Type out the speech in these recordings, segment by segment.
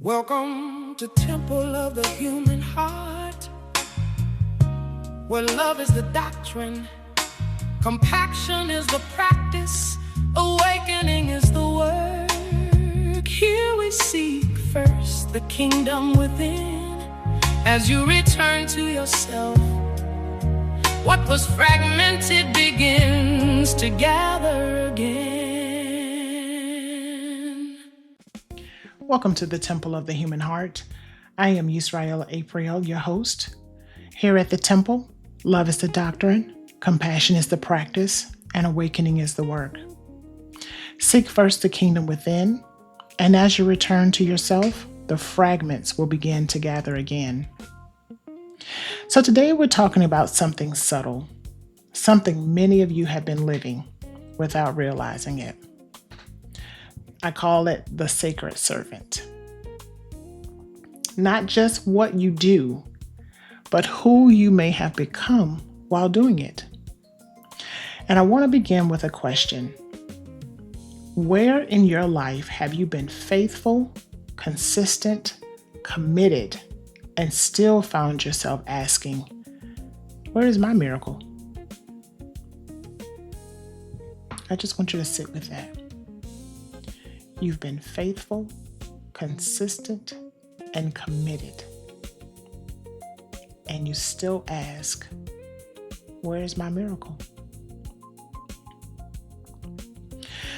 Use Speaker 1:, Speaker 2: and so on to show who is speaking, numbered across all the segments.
Speaker 1: Welcome to Temple of the Human Heart, where love is the doctrine, compaction is the practice, awakening is the work. Here we seek first the kingdom within. As you return to yourself, what was fragmented begins to gather again.
Speaker 2: Welcome to the Temple of the Human Heart. I am Yisra'el Apriale, your host. Here at the Temple, love is the doctrine, compassion is the practice, and awakening is the work. Seek first the kingdom within, and as you return to yourself, the fragments will begin to gather again. So today we're talking about something subtle, something many of you have been living without realizing it. I call it the sacred servant. Not just what you do, but who you may have become while doing it. And I want to begin with a question. Where in your life have you been faithful, consistent, committed, and still found yourself asking, where is my miracle? I just want you to sit with that. You've been faithful, consistent, and committed. And you still ask, where is my miracle?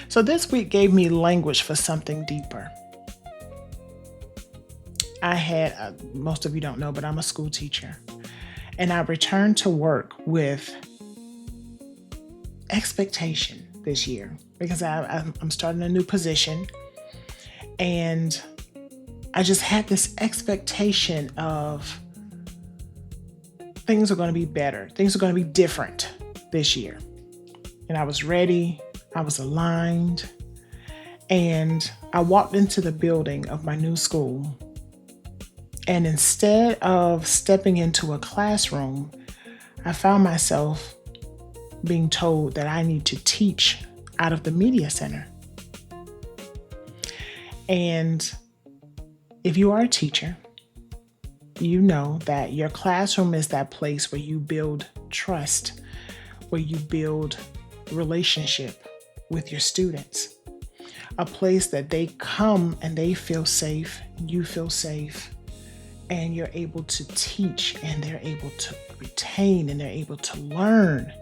Speaker 2: So this week gave me language for something deeper. I had, most of you don't know, but I'm a school teacher. And I returned to work with expectation this year because I'm starting a new position, and I just had this expectation of things are going to be better. Things are going to be different this year. And I was ready. I was aligned. And I walked into the building of my new school. And instead of stepping into a classroom, I found myself being told that I need to teach out of the media center. And if you are a teacher, you know that your classroom is that place where you build trust, where you build relationship with your students, a place that they come and they feel safe, you feel safe, and you're able to teach and they're able to retain and they're able to learn.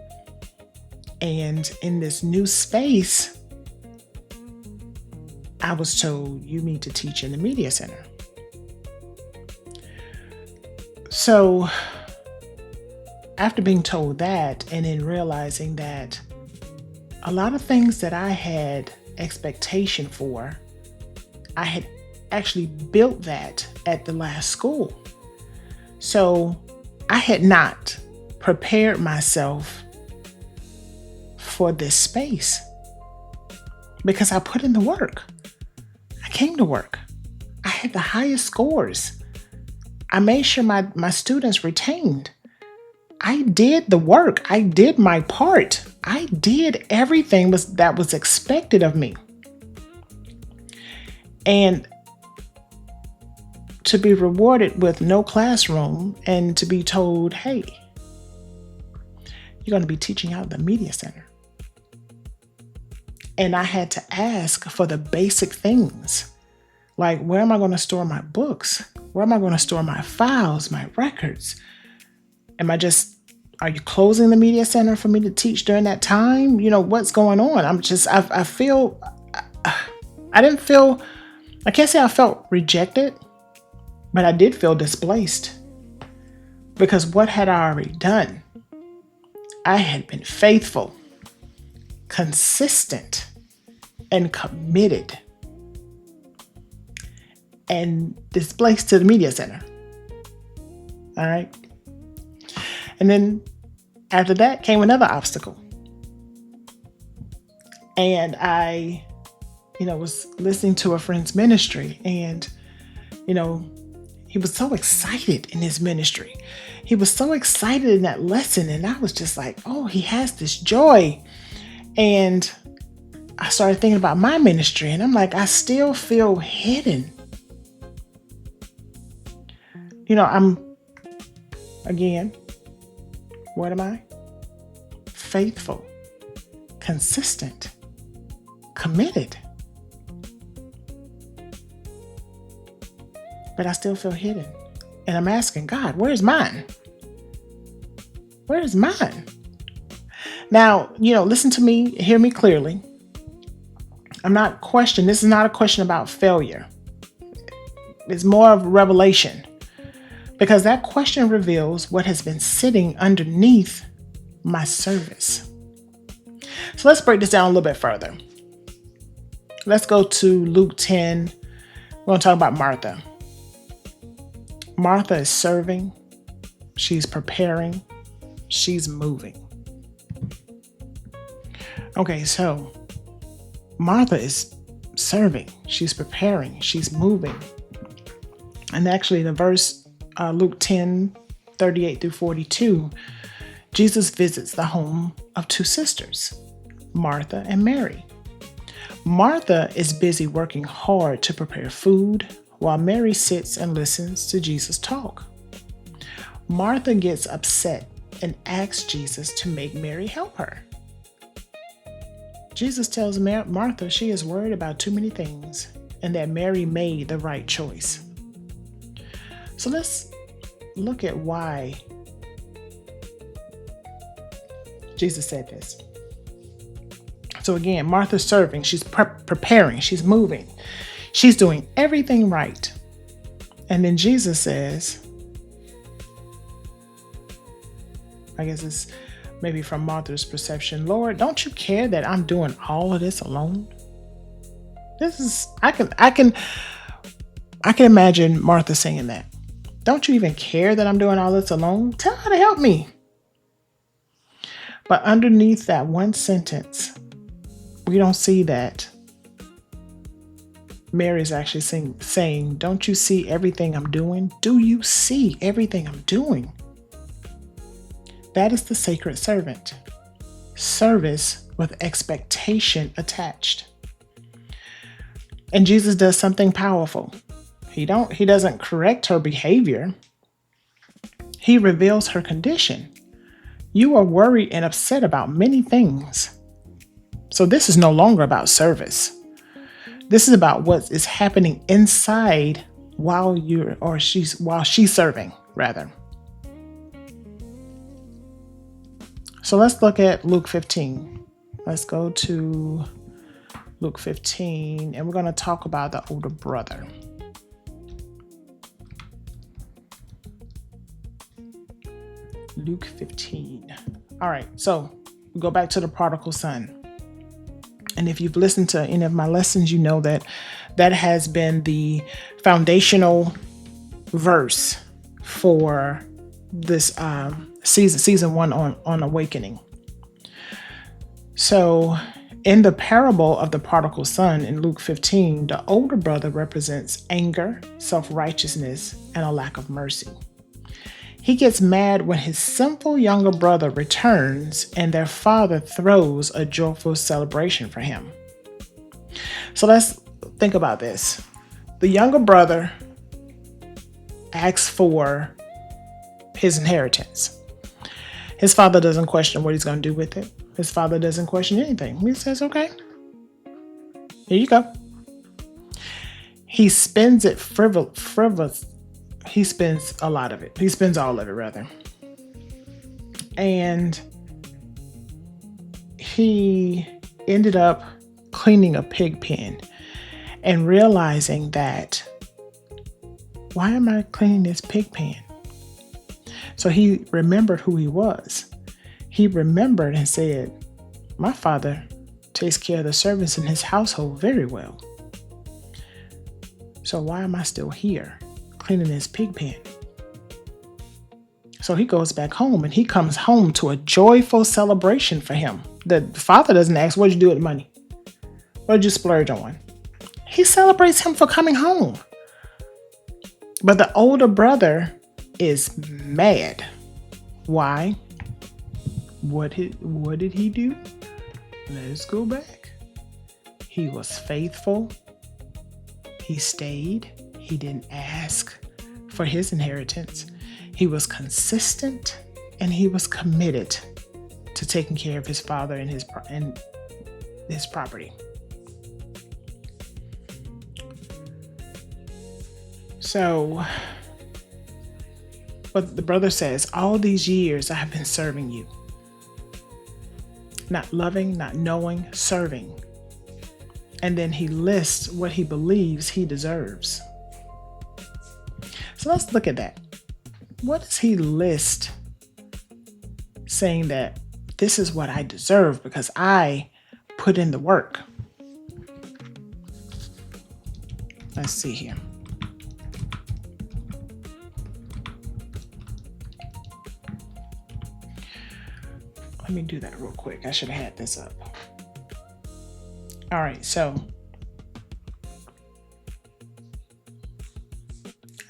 Speaker 2: And in this new space, I was told you need to teach in the media center. So after being told that and then realizing that a lot of things that I had expectation for, I had actually built that at the last school. So I had not prepared myself for this space because I put in the work. I came to work. I had the highest scores. I made sure my students retained. I did the work. I did my part. I did everything that was expected of me. And to be rewarded with no classroom and to be told, hey, you're going to be teaching out of the media center. And I had to ask for the basic things, like where am I going to store my books? Where am I going to store my files, my records? Are you closing the media center for me to teach during that time? You know, what's going on? I can't say I felt rejected, but I did feel displaced because what had I already done? I had been faithful, consistent, and committed, and displaced to the media center. All right. And then after that came another obstacle. And I, was listening to a friend's ministry, and, he was so excited in his ministry. He was so excited in that lesson. And I was just like, oh, he has this joy. And I started thinking about my ministry, and I'm like, I still feel hidden. Again, what am I? Faithful, consistent, committed. But I still feel hidden. And I'm asking God, where's mine? Where's mine? Now, listen to me, hear me clearly. This is not a question about failure. It's more of revelation. Because that question reveals what has been sitting underneath my service. So let's break this down a little bit further. Let's go to Luke 10. We're going to talk about Martha. Martha is serving. She's preparing. She's moving. Okay, so Martha is serving. She's preparing. She's moving. And actually, the verse Luke 10, 38 through 42, Jesus visits the home of two sisters, Martha and Mary. Martha is busy working hard to prepare food, while Mary sits and listens to Jesus talk. Martha gets upset and asks Jesus to make Mary help her. Jesus tells Martha she is worried about too many things and that Mary made the right choice. So let's look at why Jesus said this. So again, Martha's serving, she's preparing, she's moving, she's doing everything right. And then Jesus says, I guess it's maybe from Martha's perception, Lord, don't you care that I'm doing all of this alone? I can imagine Martha saying that. Don't you even care that I'm doing all this alone? Tell her to help me. But underneath that one sentence, we don't see that Mary's actually saying, don't you see everything I'm doing? Do you see everything I'm doing? That is the sacred servant. Service with expectation attached. And Jesus does something powerful. He doesn't correct her behavior. He reveals her condition. You are worried and upset about many things. So this is no longer about service. This is about what is happening inside while she's serving, rather. So let's look at Luke 15. Let's go to Luke 15, and we're going to talk about the older brother. Luke 15. All right, so we go back to the prodigal son. And if you've listened to any of my lessons, you know that has been the foundational verse for this season 1 on awakening. So in the parable of the prodigal son in Luke 15, the older brother represents anger, self-righteousness, and a lack of mercy. He gets mad when his sinful younger brother returns and their father throws a joyful celebration for him. So let's think about this. The younger brother asks for his inheritance. His father doesn't question what he's going to do with it. His father doesn't question anything. He says, okay, here you go. He spends it frivolous. He spends a lot of it. He spends all of it, rather. And he ended up cleaning a pig pen and realizing that, why am I cleaning this pig pen? So he remembered who he was. He remembered and said, my father takes care of the servants in his household very well. So why am I still here cleaning his pig pen? So he goes back home, and he comes home to a joyful celebration for him. The father doesn't ask, what'd you do with the money? What'd you splurge on? He celebrates him for coming home. But the older brother is mad. Why? What did he do? Let's go back. He was faithful. He stayed. He didn't ask for his inheritance. He was consistent and he was committed to taking care of his father and his property. So, but the brother says, all these years I have been serving you. Not loving, not knowing, serving. And then he lists what he believes he deserves. So let's look at that. What does he list saying that this is what I deserve because I put in the work? Let's see here. Let me do that real quick. I should have had this up. All right, so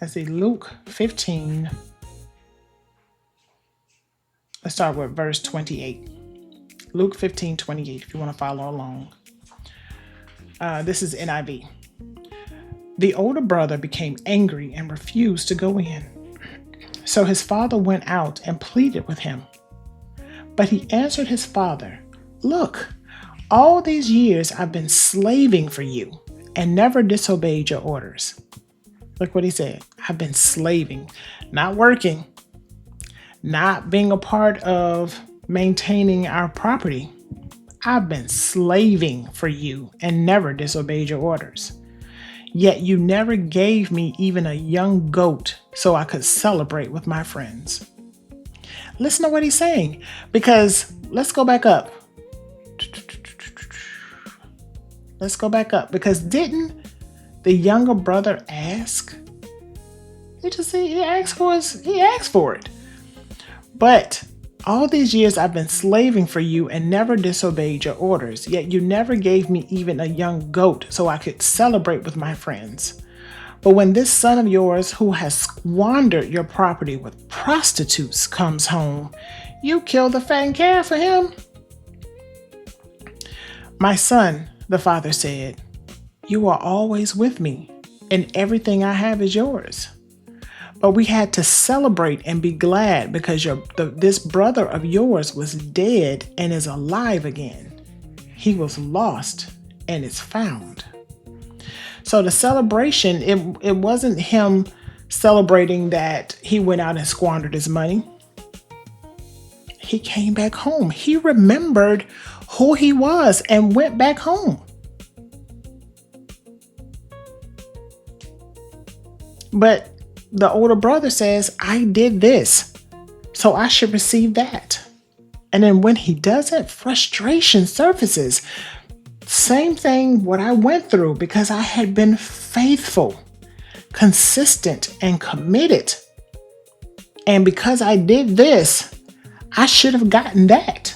Speaker 2: let's see, Luke 15. Let's start with verse 28. Luke 15:28, if you want to follow along. This is NIV. The older brother became angry and refused to go in. So his father went out and pleaded with him. But he answered his father, "Look, all these years I've been slaving for you and never disobeyed your orders." Look what he said. I've been slaving, not working, not being a part of maintaining our property. I've been slaving for you and never disobeyed your orders. Yet you never gave me even a young goat so I could celebrate with my friends. Listen to what he's saying, because let's go back up. Let's go back up, because didn't the younger brother ask? He asked for it. But all these years I've been slaving for you and never disobeyed your orders, yet you never gave me even a young goat so I could celebrate with my friends. But when this son of yours who has squandered your property with prostitutes comes home, you kill the fattened calf for him? My son, the father said, you are always with me, and everything I have is yours. But we had to celebrate and be glad because this brother of yours was dead and is alive again. He was lost and is found. So the celebration, it wasn't him celebrating that he went out and squandered his money. He came back home. He remembered who he was and went back home. But the older brother says, I did this, so I should receive that. And then when he doesn't, frustration surfaces. Same thing what I went through, because I had been faithful, consistent, and committed. And because I did this, I should have gotten that.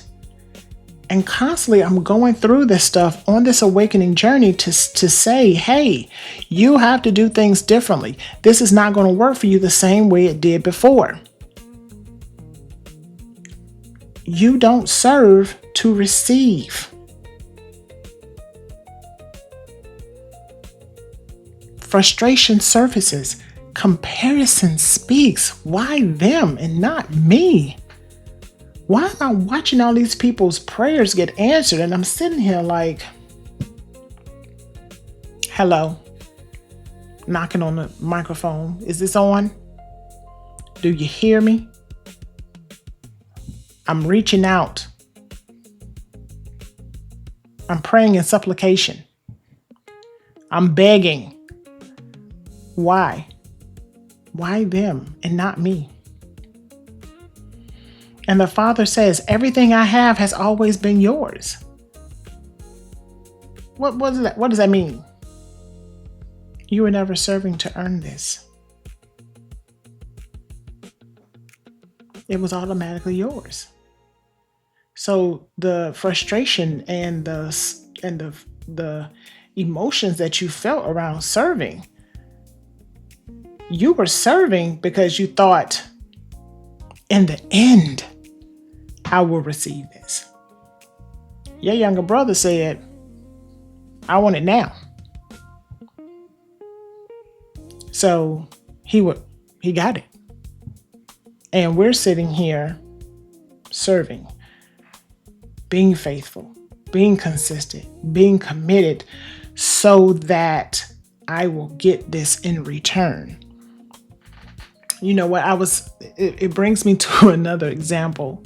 Speaker 2: And constantly I'm going through this stuff on this awakening journey to say, hey, you have to do things differently. This is not going to work for you the same way it did before. You don't serve to receive. Frustration surfaces. Comparison speaks. Why them and not me? Why am I watching all these people's prayers get answered and I'm sitting here like, hello, knocking on the microphone. Is this on? Do you hear me? I'm reaching out. I'm praying in supplication. I'm begging. Why? Why them and not me? And the father says, everything I have has always been yours. What does that mean? You were never serving to earn this. It was automatically yours. So the frustration and the emotions that you felt around serving, you were serving because you thought, in the end, I will receive this. Your younger brother said, I want it now. So he He got it. And we're sitting here serving, being faithful, being consistent, being committed so that I will get this in return. You know what? It brings me to another example.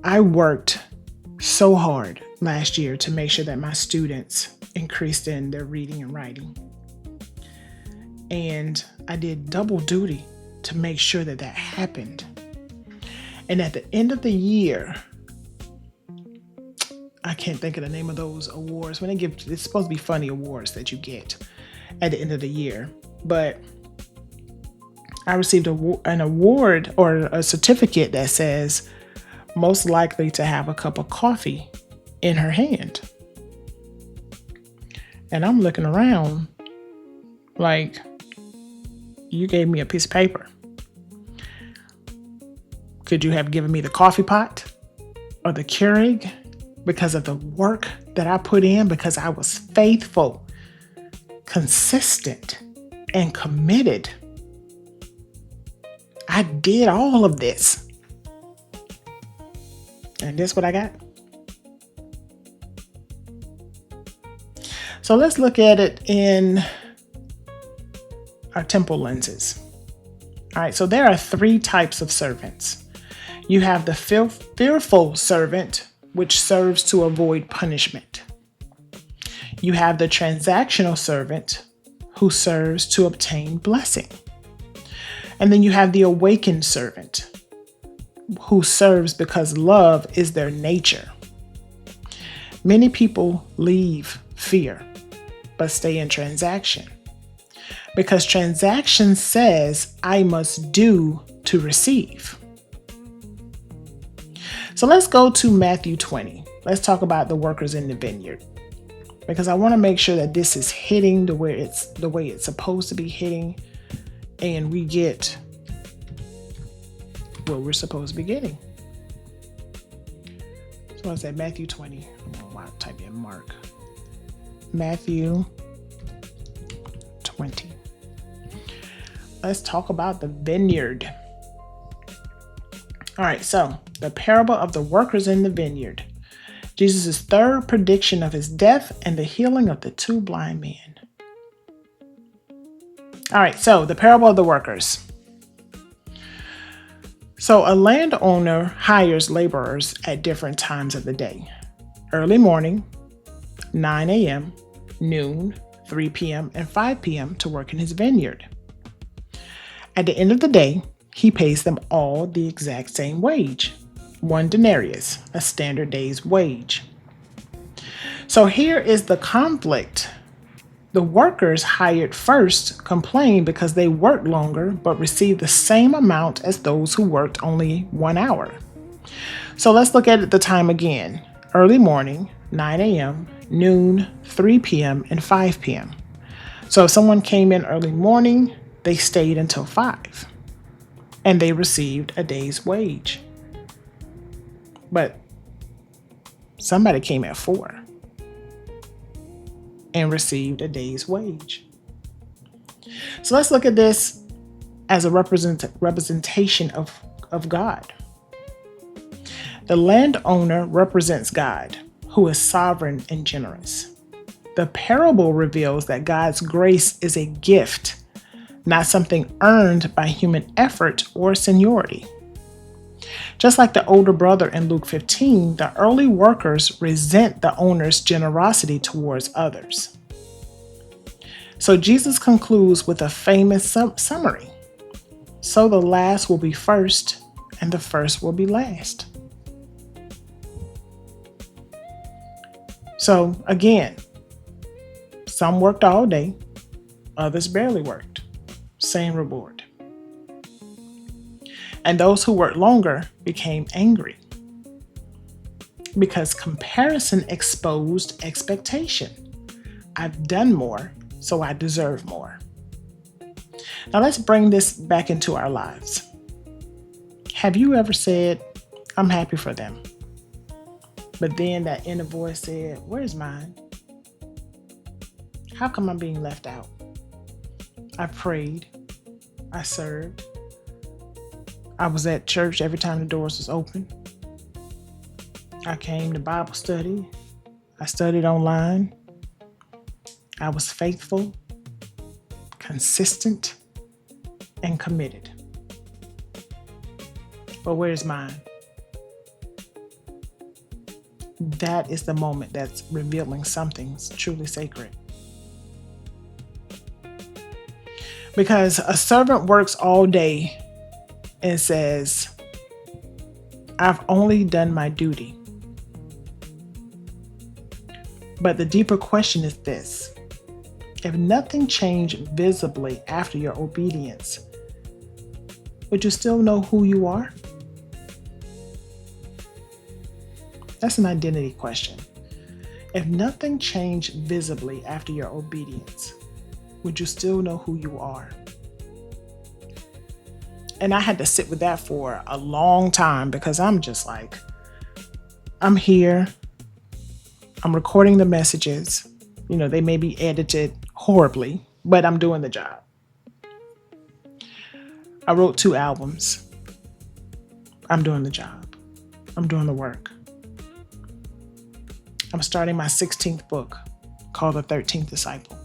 Speaker 2: I worked so hard last year to make sure that my students increased in their reading and writing. And I did double duty to make sure that that happened. And at the end of the year, I can't think of the name of those awards. It's supposed to be funny awards that you get at the end of the year. But I received an award or a certificate that says most likely to have a cup of coffee in her hand. And I'm looking around like, you gave me a piece of paper. Could you have given me the coffee pot or the Keurig? Because of the work that I put in, because I was faithful, consistent, and committed. I did all of this. And this is what I got. So let's look at it in our temple lenses. All right, so there are 3 types of servants. You have the fearful servant, which serves to avoid punishment. You have the transactional servant, who serves to obtain blessing. And then you have the awakened servant, who serves because love is their nature. Many people leave fear, but stay in transaction. Because transaction says, I must do to receive. So let's go to Matthew 20. Let's talk about the workers in the vineyard. Because I want to make sure that this is hitting the way it's supposed to be hitting, and we get what we're supposed to be getting. So I said Matthew 20. I'll type in Mark. Matthew 20. Let's talk about the vineyard. All right, so the parable of the workers in the vineyard. Jesus' third prediction of his death and the healing of the 2 blind men. All right, so the parable of the workers. So a landowner hires laborers at different times of the day. Early morning, 9 a.m., noon, 3 p.m., and 5 p.m. to work in his vineyard. At the end of the day, he pays them all the exact same wage, 1 denarius, a standard day's wage. So here is the conflict. The workers hired first complained because they worked longer but received the same amount as those who worked only 1 hour. So let's look at the time again. Early morning, 9 a.m., noon, 3 p.m., and 5 p.m. So if someone came in early morning, they stayed until 5. And they received a day's wage. But somebody came at 4 and received a day's wage. So let's look at this as a representation of God. The landowner represents God, who is sovereign and generous. The parable reveals that God's grace is a gift, not something earned by human effort or seniority. Just like the older brother in Luke 15, the early workers resent the owner's generosity towards others. So Jesus concludes with a famous summary. So the last will be first, and the first will be last. So again, some worked all day, others barely worked. Same reward. And those who worked longer became angry because comparison exposed expectation. I've done more, so I deserve more. Now let's bring this back into our lives. Have you ever said, I'm happy for them, but then that inner voice said, where's mine? How come I'm being left out? I prayed. I served. I was at church every time the doors was open. I came to Bible study. I studied online. I was faithful, consistent, and committed. But where's mine? That is the moment that's revealing something's truly sacred. Because a servant works all day and says, I've only done my duty. But the deeper question is this: if nothing changed visibly after your obedience, would you still know who you are? That's an identity question. If nothing changed visibly after your obedience, would you still know who you are? And I had to sit with that for a long time, because I'm just like, I'm here. I'm recording the messages. They may be edited horribly, but I'm doing the job. I wrote 2 albums. I'm doing the job. I'm doing the work. I'm starting my 16th book called The 13th Disciple.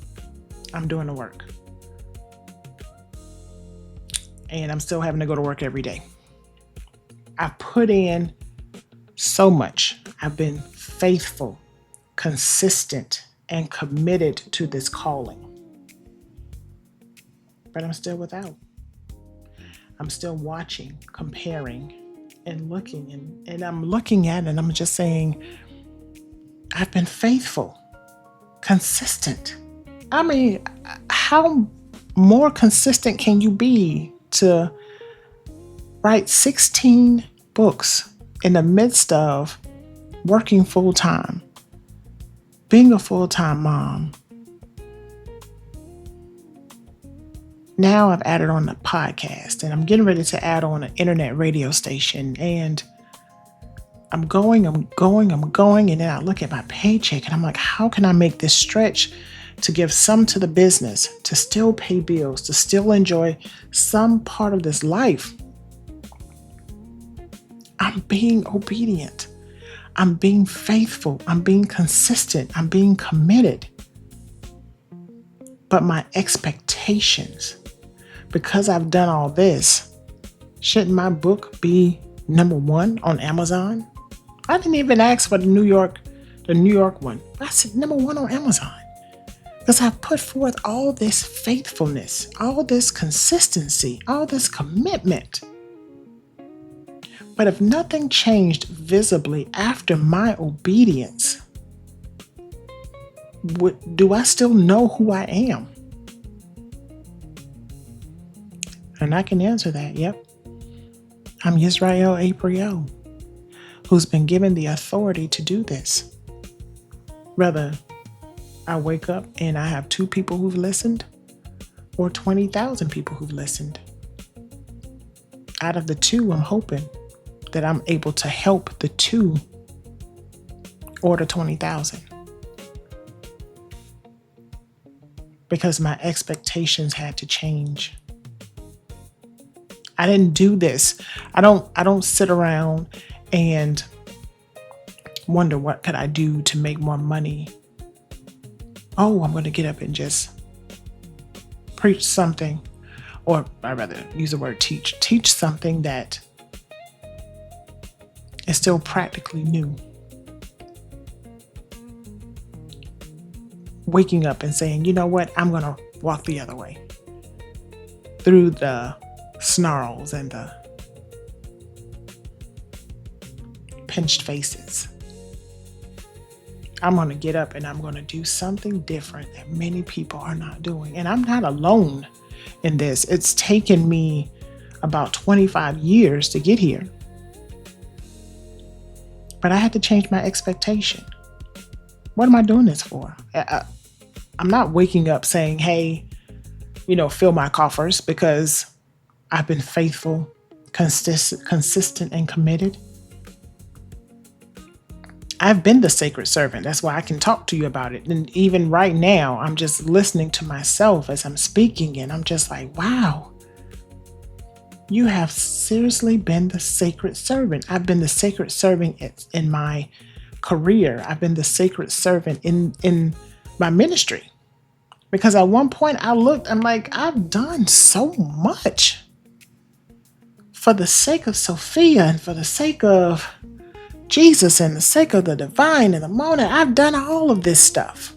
Speaker 2: I'm doing the work. And I'm still having to go to work every day. I've put in so much. I've been faithful, consistent, and committed to this calling. But I'm still without. I'm still watching, comparing, and looking. And I'm looking at it and I'm just saying, I've been faithful, consistent. I mean, how more consistent can you be to write 16 books in the midst of working full time, being a full-time mom? Now I've added on a podcast, and I'm getting ready to add on an internet radio station, and I'm going, and then I look at my paycheck and I'm like, how can I make this stretch to give some to the business, to still pay bills, to still enjoy some part of this life? I'm being obedient. I'm being faithful. I'm being consistent. I'm being committed. But my expectations, because I've done all this, shouldn't my book be number 1 on Amazon? I didn't even ask for the New York one. I said number 1 on Amazon. Because I've put forth all this faithfulness, all this consistency, all this commitment. But if nothing changed visibly after my obedience, do I still know who I am? And I can answer that, yep. I'm Yisra'el Apriale, who's been given the authority to do this. Whether I wake up and I have 2 people who've listened, or 20,000 people who've listened. Out of the 2, I'm hoping that I'm able to help the 2 or the 20,000. Because my expectations had to change. I didn't do this. I don't sit around and wonder what could I do to make more money. Oh, I'm going to get up and just preach something, or I'd rather use the word teach something that is still practically new. Waking up and saying, you know what, I'm going to walk the other way. Through the snarls and the pinched faces. I'm going to get up and I'm going to do something different that many people are not doing. And I'm not alone in this. It's taken me about 25 years to get here. But I had to change my expectation. What am I doing this for? I'm not waking up saying, hey, fill my coffers, because I've been faithful, consistent, and committed. I've been the sacred servant. That's why I can talk to you about it. And even right now, I'm just listening to myself as I'm speaking, and I'm just like, wow, you have seriously been the sacred servant. I've been the sacred servant in my career. I've been the sacred servant in my ministry. Because at one point I looked, I'm like, I've done so much for the sake of Sophia and for the sake of Jesus and the sake of the divine and the Mona. I've done all of this stuff.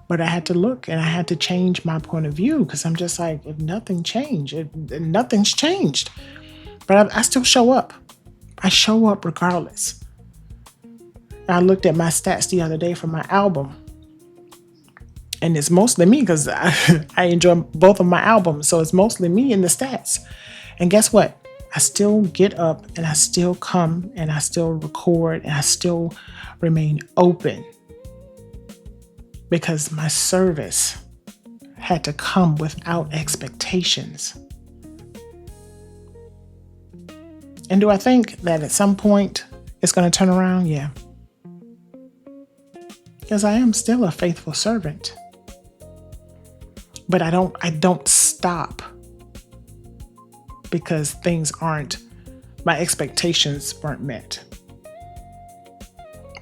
Speaker 2: But I had to look and I had to change my point of view, because I'm just like, if nothing changed, nothing's changed. But I still show up. I show up regardless. I looked at my stats the other day for my album. And it's mostly me, because I enjoy both of my albums. So it's mostly me in the stats. And guess what? I still get up and I still come and I still record and I still remain open. Because my service had to come without expectations. And do I think that at some point it's going to turn around? Yeah. Because I am still a faithful servant. But I don't stop because my expectations weren't met.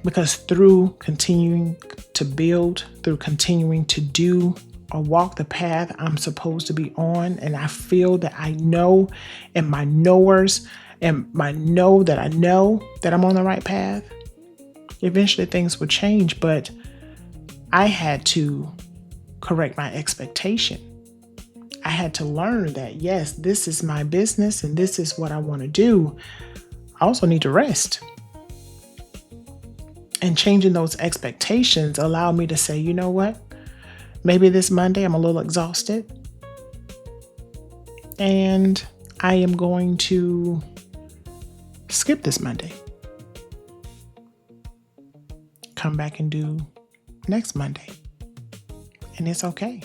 Speaker 2: Because through continuing to build, through continuing to do or walk the path I'm supposed to be on, and I feel that I know, and my knowers and my know that I know that I'm on the right path, eventually things will change. But I had to correct my expectation. I had to learn that, yes, this is my business and this is what I want to do. I also need to rest. And changing those expectations allowed me to say, you know what? Maybe this Monday I'm a little exhausted. And I am going to skip this Monday. Come back and do next Monday. And it's okay.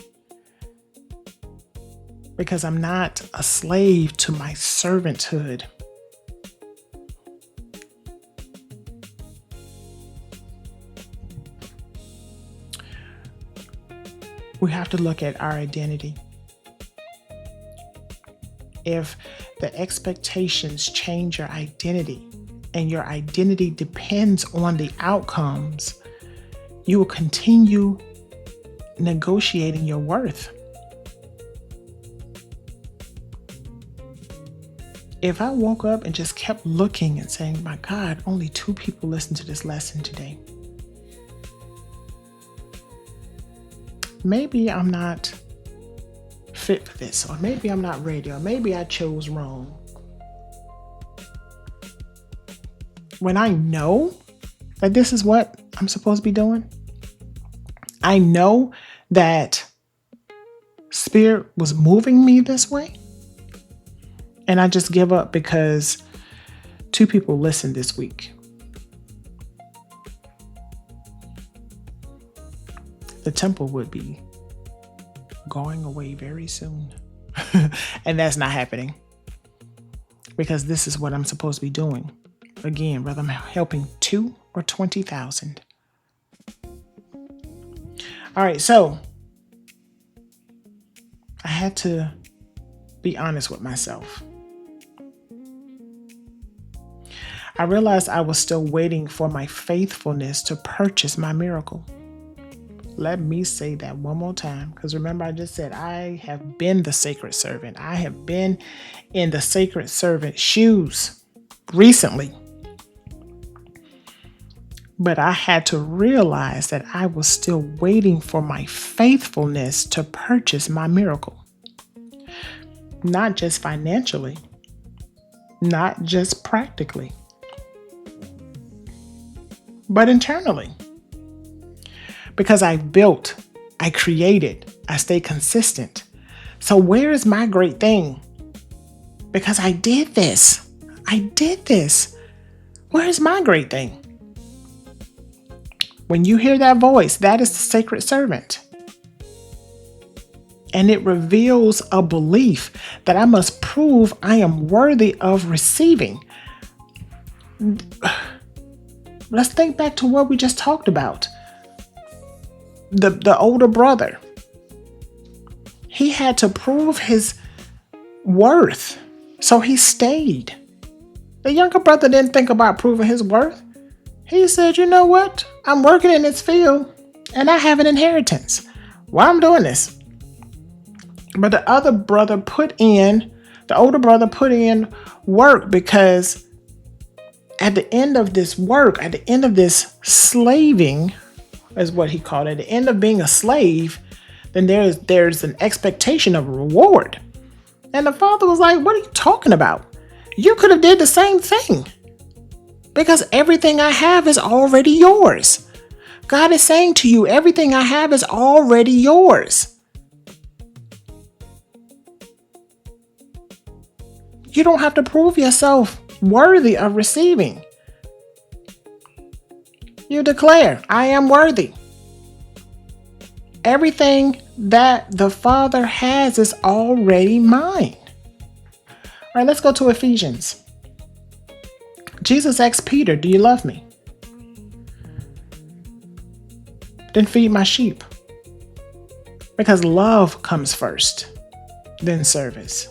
Speaker 2: Because I'm not a slave to my servanthood. We have to look at our identity. If the expectations change your identity, and your identity depends on the outcomes, you will continue negotiating your worth. If I woke up and just kept looking and saying, my God, only 2 people listened to this lesson today, maybe I'm not fit for this, or maybe I'm not ready, or maybe I chose wrong. When I know that this is what I'm supposed to be doing, I know that Spirit was moving me this way, and I just give up because 2 people listened this week. The temple would be going away very soon. And that's not happening, because this is what I'm supposed to be doing. Again, whether I'm helping 2 or 20,000. All right, so I had to be honest with myself. I realized I was still waiting for my faithfulness to purchase my miracle. Let me say that one more time, because remember, I just said I have been the sacred servant. I have been in the sacred servant shoes recently. But I had to realize that I was still waiting for my faithfulness to purchase my miracle. Not just financially, not just practically, but internally. Because I built, I created, I stay consistent. So where is my great thing? Because I did this. Where is my great thing? When you hear that voice, that is the sacred servant. And it reveals a belief that I must prove I am worthy of receiving. Let's think back to what we just talked about. The older brother, he had to prove his worth, so he stayed. The younger brother didn't think about proving his worth. He said, you know what? I'm working in this field and I have an inheritance. Why I'm doing this? But the older brother put in work, because at the end of this work, at the end of this slaving, is what he called it, at the end of being a slave, then there's an expectation of a reward. And the father was like, what are you talking about? You could have did the same thing, because everything I have is already yours. God is saying to you, everything I have is already yours. You don't have to prove yourself worthy of receiving. You declare, I am worthy. Everything that the Father has is already mine. All right, let's go to Ephesians. Jesus asked Peter, do you love me? Then feed my sheep. Because love comes first, then service,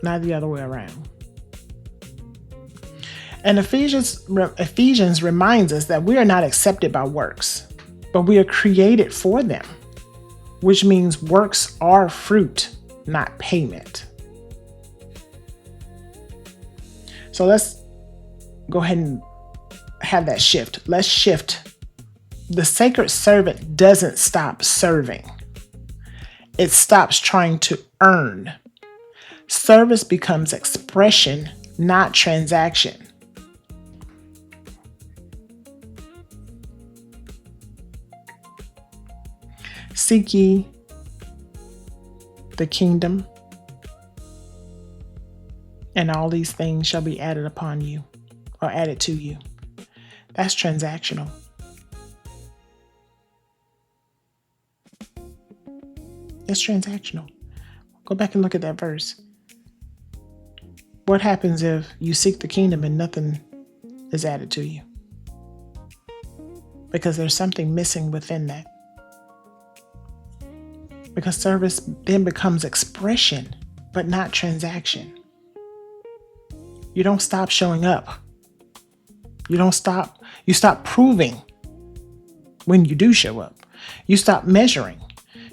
Speaker 2: not the other way around. And Ephesians reminds us that we are not accepted by works, but we are created for them, which means works are fruit, not payment. So let's go ahead and have that shift. Let's shift. The sacred servant doesn't stop serving. It stops trying to earn. Service becomes expression, not transaction. Seek ye the kingdom, and all these things shall be added upon you, or added to you. That's transactional. It's transactional. Go back and look at that verse. What happens if you seek the kingdom and nothing is added to you? Because there's something missing within that. Because service then becomes expression, but not transaction. You don't stop showing up. You stop proving when you do show up. You stop measuring.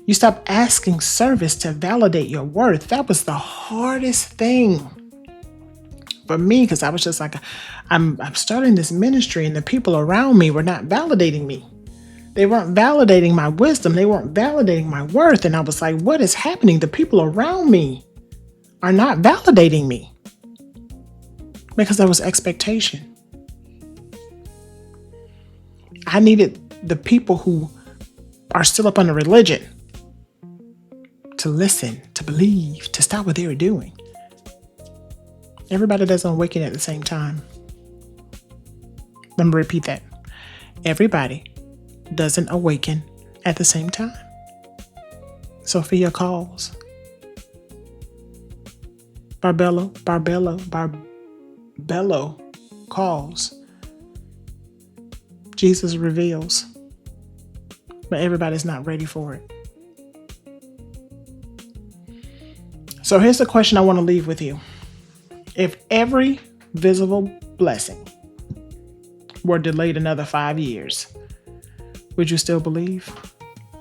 Speaker 2: You stop asking service to validate your worth. That was the hardest thing for me, because I was just like, I'm starting this ministry and the people around me were not validating me. They weren't validating my wisdom. They weren't validating my worth. And I was like, what is happening? The people around me are not validating me, because there was expectation. I needed the people who are still up on the religion to listen, to believe, to stop what they were doing. Everybody doesn't awaken at the same time. Let me repeat that. Everybody doesn't awaken at the same time. Sophia calls. Barbello calls. Jesus reveals. But everybody's not ready for it. So here's the question I want to leave with you. If every visible blessing were delayed another 5 years, would you still believe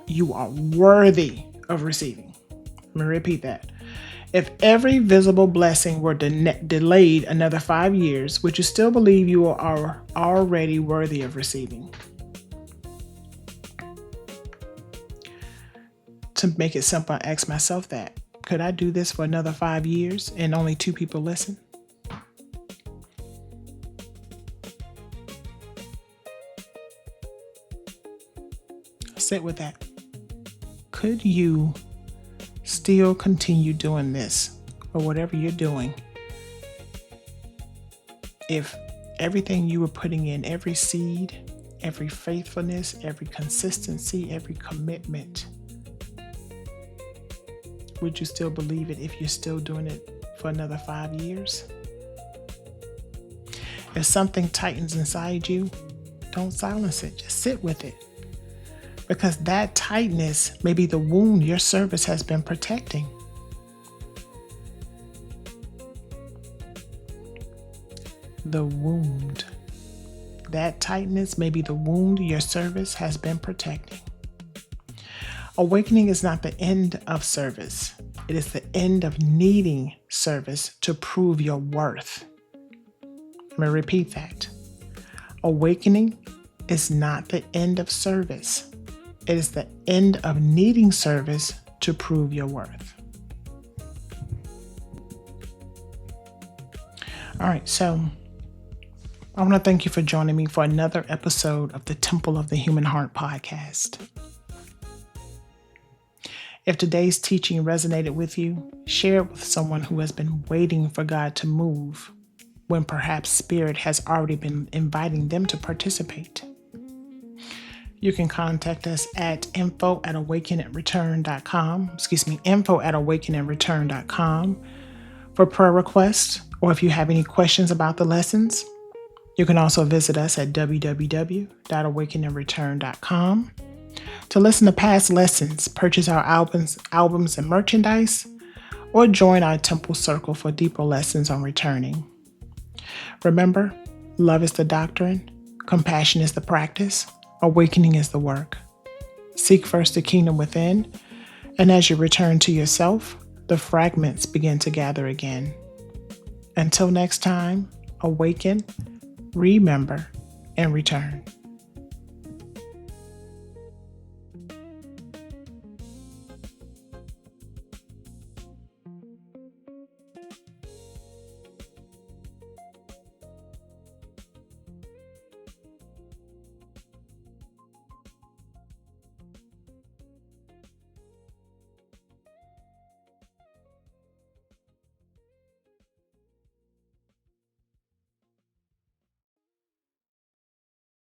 Speaker 2: you are worthy of receiving? Let me repeat that. If every visible blessing were delayed another 5 years, would you still believe you are already worthy of receiving? To make it simple, I ask myself that. Could I do this for another 5 years and only 2 people listen? Sit with that. Could you still continue doing this or whatever you're doing if everything you were putting in, every seed, every faithfulness, every consistency, every commitment would you still believe it if you're still doing it for another 5 years? If something tightens inside you, don't silence it. Just sit with it. Because that tightness may be the wound your service has been protecting. The wound. That tightness may be the wound your service has been protecting. Awakening is not the end of service. It is the end of needing service to prove your worth. Let me repeat that. Awakening is not the end of service. It is the end of needing service to prove your worth. All right, so I want to thank you for joining me for another episode of the Temple of the Human Heart podcast. If today's teaching resonated with you, share it with someone who has been waiting for God to move when perhaps Spirit has already been inviting them to participate. You can contact us at info@awakenandreturn.com for prayer requests, or if you have any questions about the lessons. You can also visit us at www.awakenandreturn.com. To listen to past lessons, purchase our albums and merchandise, or join our Temple Circle for deeper lessons on returning. Remember, love is the doctrine, compassion is the practice, awakening is the work. Seek first the kingdom within, and as you return to yourself, the fragments begin to gather again. Until next time, awaken, remember, and return.